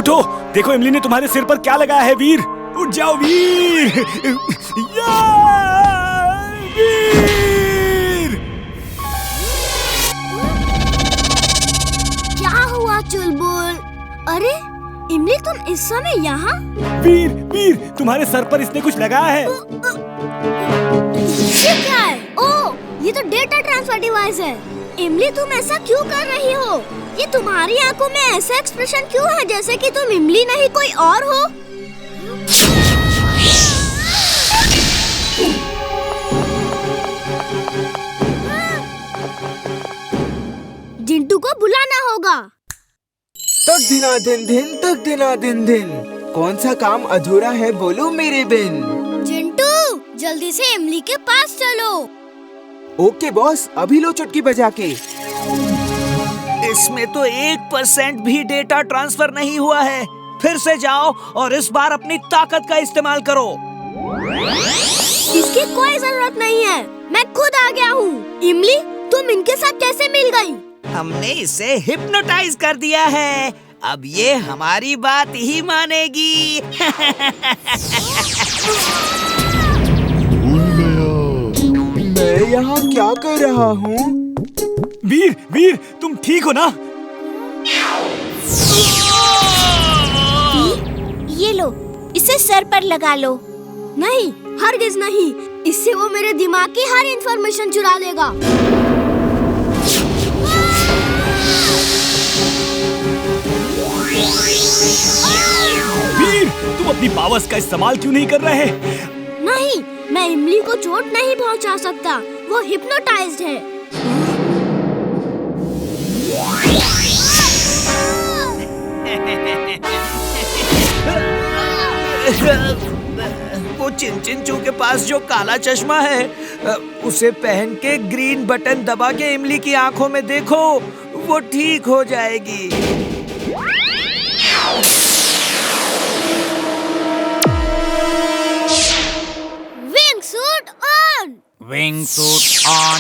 उठो, देखो इमली ने तुम्हारे सिर पर क्या लगाया है। वीर उठ जाओ वीर। या! वीर! क्या हुआ चुलबुल? अरे इमली तुम इस समय यहाँ? वीर वीर तुम्हारे सर पर इसने कुछ लगाया है। ये क्या है? ओह, ये तो डेटा ट्रांसफर डिवाइस है। इमली तुम ऐसा क्यों कर रही हो? ये तुम्हारी आंखों में ऐसा एक्सप्रेशन क्यों है जैसे कि तुम इमली नहीं कोई और हो? जिंटू को बुलाना होगा। तक दिना दिन दिन, तक दिना दिन दिन। कौन सा काम अधूरा है बोलो मेरे बिन। जिंटू जल्दी से इमली के पास चलो। ओके बॉस, अभी लो चुटकी बजा के। इसमें तो 1% भी डेटा ट्रांसफर नहीं हुआ है। फिर से जाओ और इस बार अपनी ताकत का इस्तेमाल करो। इसकी कोई जरूरत नहीं है, मैं खुद आ गया हूँ। इमली तुम इनके साथ कैसे मिल गई? हमने इसे हिप्नोटाइज कर दिया है। अब ये हमारी बात ही मानेगी। मैं यहाँ क्या कर रहा हूँ? वीर वीर तुम ठीक हो ना? ये लो, इसे सर पर लगा लो। नहीं, हरगिज नहीं। इससे वो मेरे दिमाग की हर इंफॉर्मेशन चुरा लेगा। वीर तुम अपनी पावर्स का इस्तेमाल क्यों नहीं कर रहे? नहीं, मैं इमली को चोट नहीं पहुंचा सकता। वो हिप्नोटाइज्ड है। वो चिंचिंचू के पास जो काला चश्मा है, उसे पहन के ग्रीन बटन दबा के इमली की आंखों में देखो, वो ठीक हो जाएगी। Wing suit on. Wing suit on.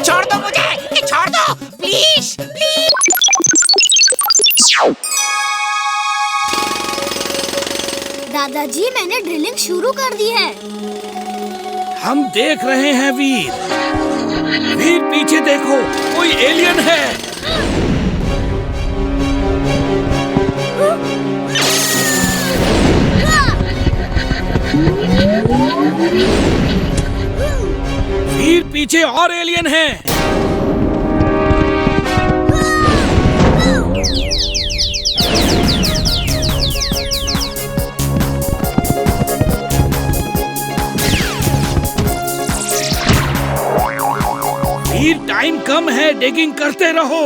छोड़ दो मुझे, छोड़ दो प्लीज प्लीज। दादाजी मैंने ड्रिलिंग शुरू कर दी है। हम देख रहे हैं वीर। वीर पीछे देखो, कोई एलियन है। वीर पीछे और एलियन है। वीर टाइम कम है, डिगिंग करते रहो।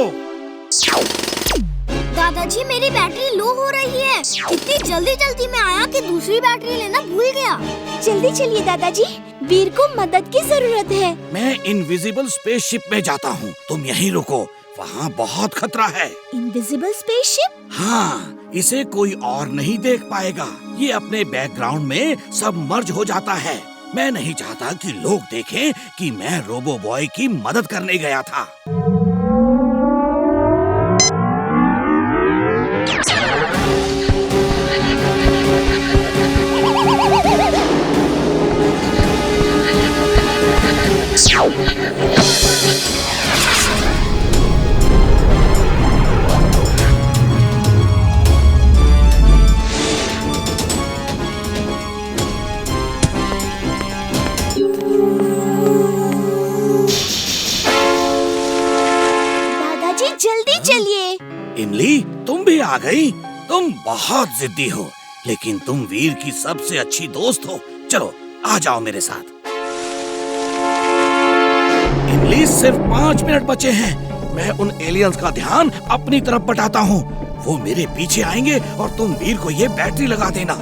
दादाजी मेरी बैटरी लो हो रही है। इतनी जल्दी जल्दी में आया कि दूसरी बैटरी लेना भूल गया। जल्दी चलिए दादाजी, वीर को मदद की जरूरत है। मैं इनविजिबल स्पेसशिप में जाता हूँ, तुम यहीं रुको, वहाँ बहुत खतरा है। Invisible spaceship? हाँ, इसे कोई और नहीं देख पाएगा। ये अपने बैकग्राउंड में सब मर्ज हो जाता है। मैं नहीं चाहता कि लोग देखें कि मैं रोबो बॉय की मदद करने गया था। जल्दी चलिए। इमली तुम भी आ गई। तुम बहुत जिद्दी हो, लेकिन तुम वीर की सबसे अच्छी दोस्त हो। चलो आ जाओ मेरे साथ। इमली सिर्फ 5 मिनट बचे हैं। मैं उन एलियंस का ध्यान अपनी तरफ बटाता हूँ। वो मेरे पीछे आएंगे और तुम वीर को ये बैटरी लगा देना।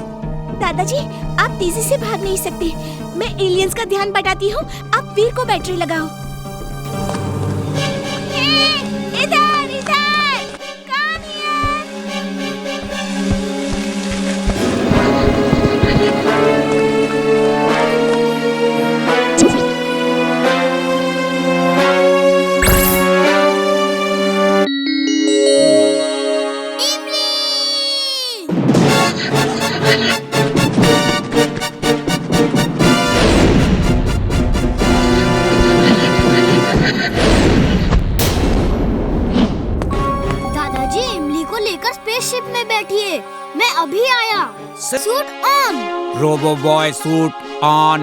दादाजी आप तेजी से भाग नहीं सकते। मैं एलियंस का ध्यान बटाती हूँ, आप वीर को बैटरी लगाओ। इधर इधर। दादाजी इमली को लेकर स्पेसशिप में बैठिए, मैं अभी आया। Suit on. Robo boy suit on.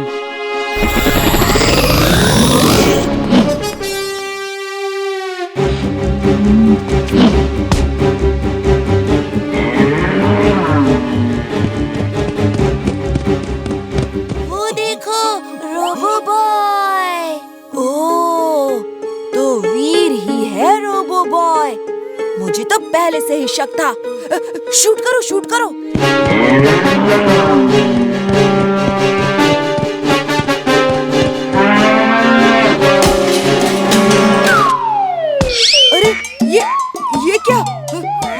वो देखो रोबो बॉय। ओह, तो वीर ही है रोबो बॉय। मुझे तो पहले से ही शक था। शूट करो, शूट करो। अरे ये क्या?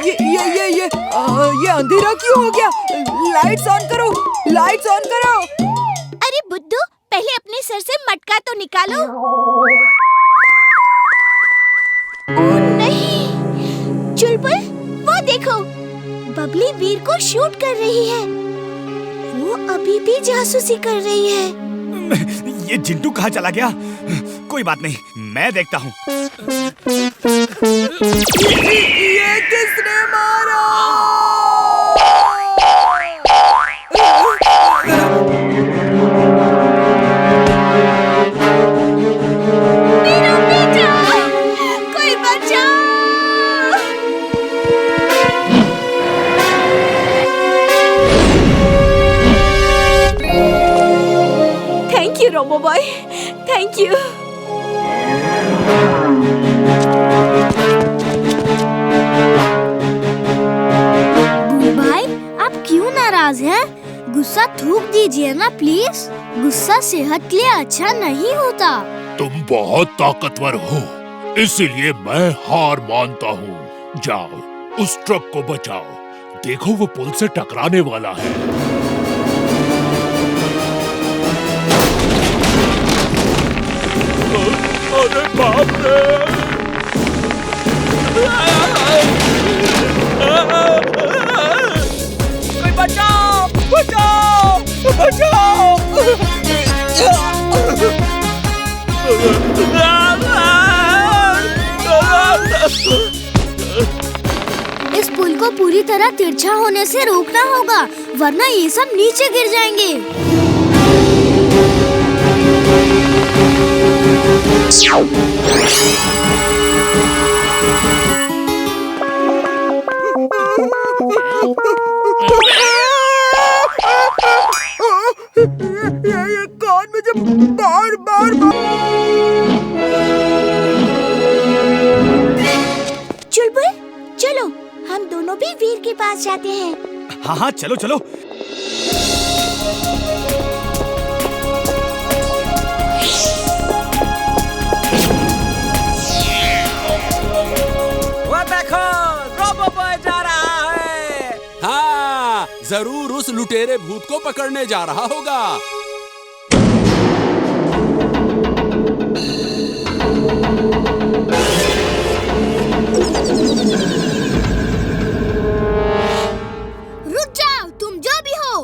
ये अंधेरा क्यों हो गया? लाइट्स ऑन करो, लाइट्स ऑन करो। अरे बुद्धू, पहले अपने सर से मटका तो निकालो। ओह नहीं, चुलबुल, वो देखो, बबली वीर को शूट कर रही है। वो अभी भी जासूसी कर रही है। ये चिंटू कहाँ चला गया? कोई बात नहीं, मैं देखता हूँ। ये किसने मारा? मेरा बेटा, कोई बचाओ! Thank you robo boy, thank you. भाई, आप क्यों नाराज हैं? गुस्सा थूक दीजिए ना प्लीज। गुस्सा सेहत के लिए अच्छा नहीं होता। तुम बहुत ताकतवर हो, इसीलिए मैं हार मानता हूँ। जाओ उस ट्रक को बचाओ, देखो वो पुल से टकराने वाला है। अरे बाप रे! कोई बचाओ, बचाओ, बचाओ! इस पुल को पूरी तरह तिरछा होने से रोकना होगा, वरना ये सब नीचे गिर जाएंगे। ये कौन मुझे बार बार चुलबुल, चलो हम दोनों भी वीर के पास जाते हैं। हाँ हाँ, चलो चलो। वो देखो, रोबो बॉय जा रहा है। हाँ, जरूर उस लुटेरे भूत को पकड़ने जा रहा होगा। रुक जाओ, तुम जो भी हो।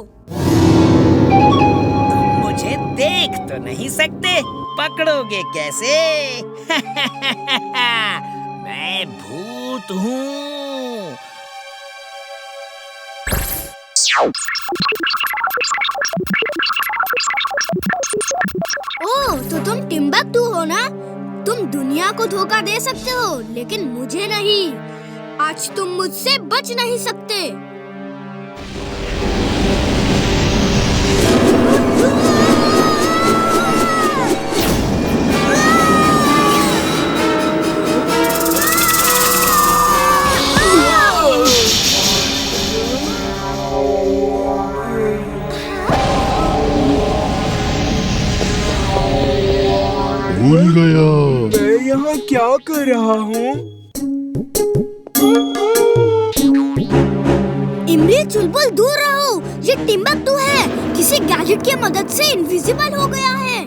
मुझे देख तो नहीं सकते, पकड़ोगे कैसे? मैं भूत हूँ। ओह, तो तुम टिम्बकटू हो ना? तुम दुनिया को धोखा दे सकते हो, लेकिन मुझे नहीं। आज तुम मुझसे बच नहीं सकते। भूल गया। मैं यहाँ क्या कर रहा हूँ? इमली चुलबुल दूर रहो, ये टिम्बकटू है, किसी गैजेट की मदद से इनविजिबल हो गया है।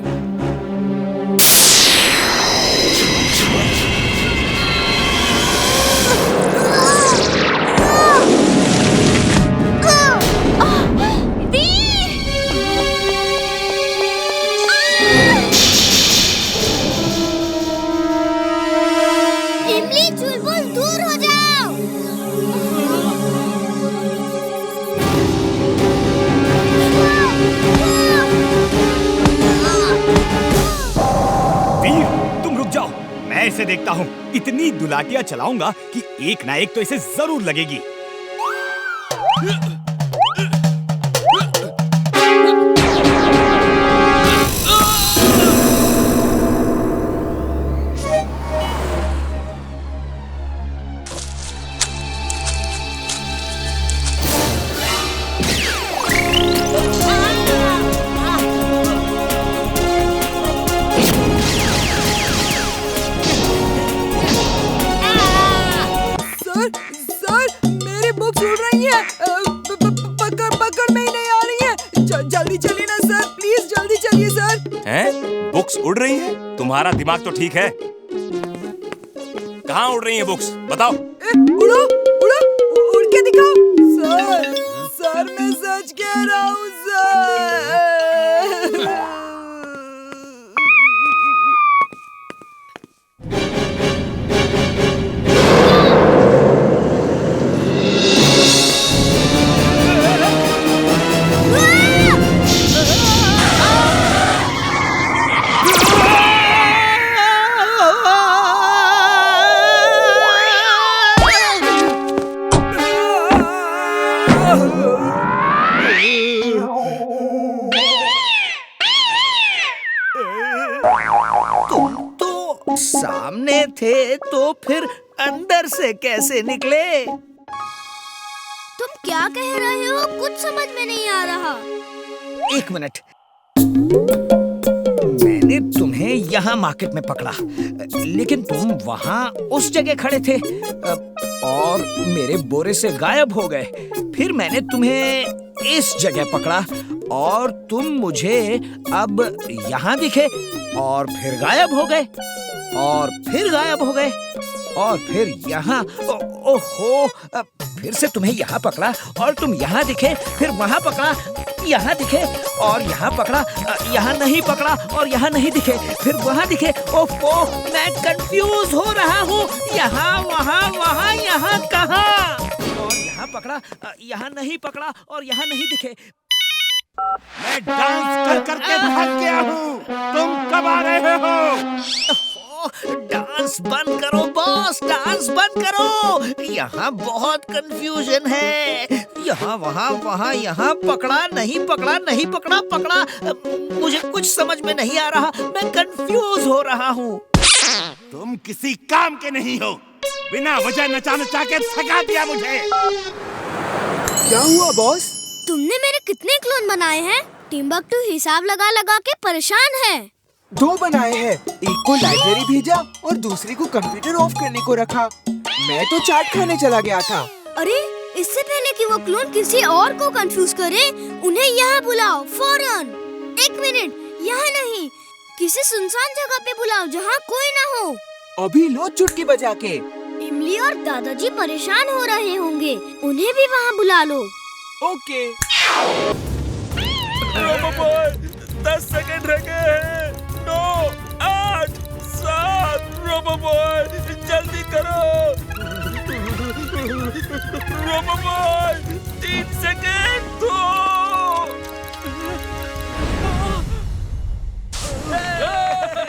इमली चुलबुल दूर हो जाओ। वीर, तुम रुक जाओ, मैं इसे देखता हूँ। इतनी दुलाटियां चलाऊंगा कि एक ना एक तो इसे जरूर लगेगी। सर मेरी बुक्स उड़ रही हैं। पकड़ में ही नहीं आ रही हैं। जल्दी चलिए ना सर, प्लीज जल्दी चलिए सर। हैं? बुक्स उड़ रही हैं? तुम्हारा दिमाग तो ठीक है। कहाँ उड़ रही हैं बुक्स? बताओ। उड़ो उड़ो, उड़ के दिखाओ। सर मैं सच कह रहा हूँ सर। तुम तो सामने थे, तो फिर अंदर से कैसे निकले? तुम क्या कह रहे हो? कुछ समझ में नहीं आ रहा। एक मिनट, मैंने तुम्हें यहाँ मार्केट में पकड़ा, लेकिन तुम वहाँ उस जगह खड़े थे और मेरे बोरे से गायब हो गए। फिर मैंने तुम्हें इस जगह पकड़ा और तुम मुझे अब यहाँ दिखे और फिर गायब हो गए और फिर गायब हो गए और फिर यहाँ। ओहो, फिर से तुम्हें यहाँ पकड़ा और तुम यहाँ दिखे, फिर वहाँ पकड़ा, यहाँ दिखे और यहाँ पकड़ा, यहाँ नहीं पकड़ा और यहाँ नहीं दिखे, फिर वहाँ दिखे। ओहो, मैं कंफ्यूज हो रहा हूँ। यहाँ वहाँ वहाँ यहाँ कहाँ? और यहाँ पकड़ा, यहाँ नहीं पकड़ा और यहाँ नहीं दिखे। मैं डांस कर करके थक गया हूँ। तुम कब आ रहे हो? डांस बंद करो बॉस, डांस बंद करो। यहाँ बहुत कंफ्यूजन है। यहाँ वहाँ वहाँ यहाँ पकड़ा नहीं पकड़ा, नहीं पकड़ा पकड़ा। मुझे कुछ समझ में नहीं आ रहा, मैं कंफ्यूज हो रहा हूँ। तुम किसी काम के नहीं हो। बिना वजह नचा नचा के थका दिया मुझे। क्या हुआ बॉस? तुमने मेरे कितने क्लोन बनाए हैं? टिम्बकटू हिसाब लगा लगा के परेशान है। 2 बनाए हैं, एक को लाइब्रेरी भेजा और दूसरी को कंप्यूटर ऑफ करने को रखा। मैं तो चाट खाने चला गया था। अरे, इससे पहले कि वो क्लोन किसी और को कंफ्यूज करे, उन्हें यहाँ बुलाओ फौरन। 1 मिनट, यहाँ नहीं, किसी सुनसान जगह पे बुलाओ जहाँ कोई ना हो। अभी लो चुटकी बजा के। इमली और दादाजी परेशान हो रहे होंगे, उन्हें भी वहाँ बुला लो। ओके। 10 सेकंड रह गए हैं। 9, 8, 7, रोबोबॉय जल्दी करो। रोबोबॉय 3 सेकंड दो।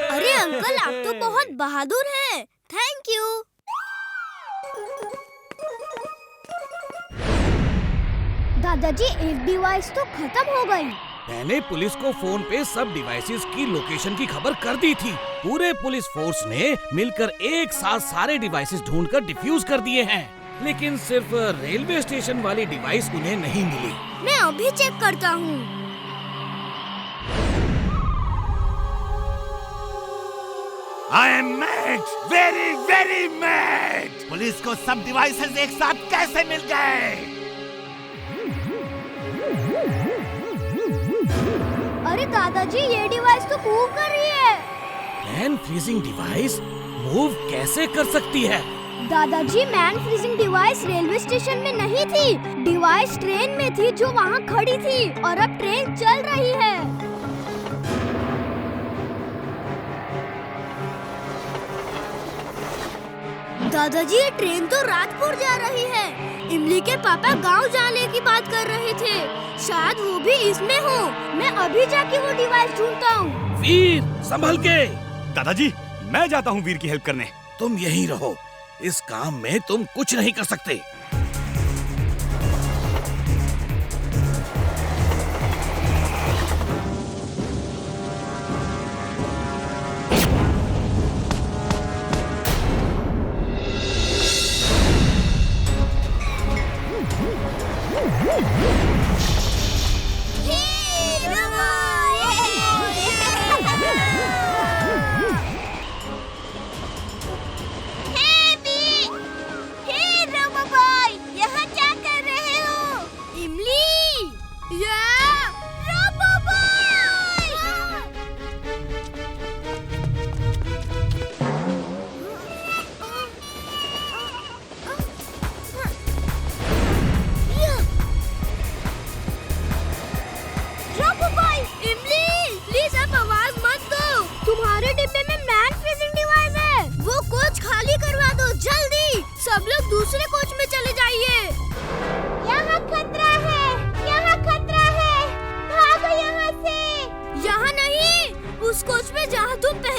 अरे अंकल, आप तो बहुत बहादुर हैं। Thank you. दादाजी, एक डिवाइस तो खत्म हो गई। मैंने पुलिस को फोन पे सब डिवाइसेस की लोकेशन की खबर कर दी थी। पूरे पुलिस फोर्स ने मिलकर एक साथ सारे डिवाइसेस ढूंढकर डिफ्यूज कर दिए हैं, लेकिन सिर्फ रेलवे स्टेशन वाली डिवाइस उन्हें नहीं मिली। मैं अभी चेक करता हूँ। I am mad, very very mad. Police को सब डिवाइसेस एक साथ कैसे मिल गए? दादाजी ये डिवाइस तो मूव कर रही है। मैन फ्रीजिंग डिवाइस मूव कैसे कर सकती है? दादाजी man freezing device railway station में नहीं थी, डिवाइस ट्रेन में थी जो वहाँ खड़ी थी और अब ट्रेन चल रही है। दादाजी ये ट्रेन तो रातपुर जा रही है। इमली के पापा गांव जाने की बात कर रहे थे, शायद वो भी इसमें हो। मैं अभी जाके वो डिवाइस ढूंढता हूँ। वीर संभल के। दादाजी मैं जाता हूँ वीर की हेल्प करने। तुम यहीं रहो, इस काम में तुम कुछ नहीं कर सकते। तुम्हारे डिब्बे में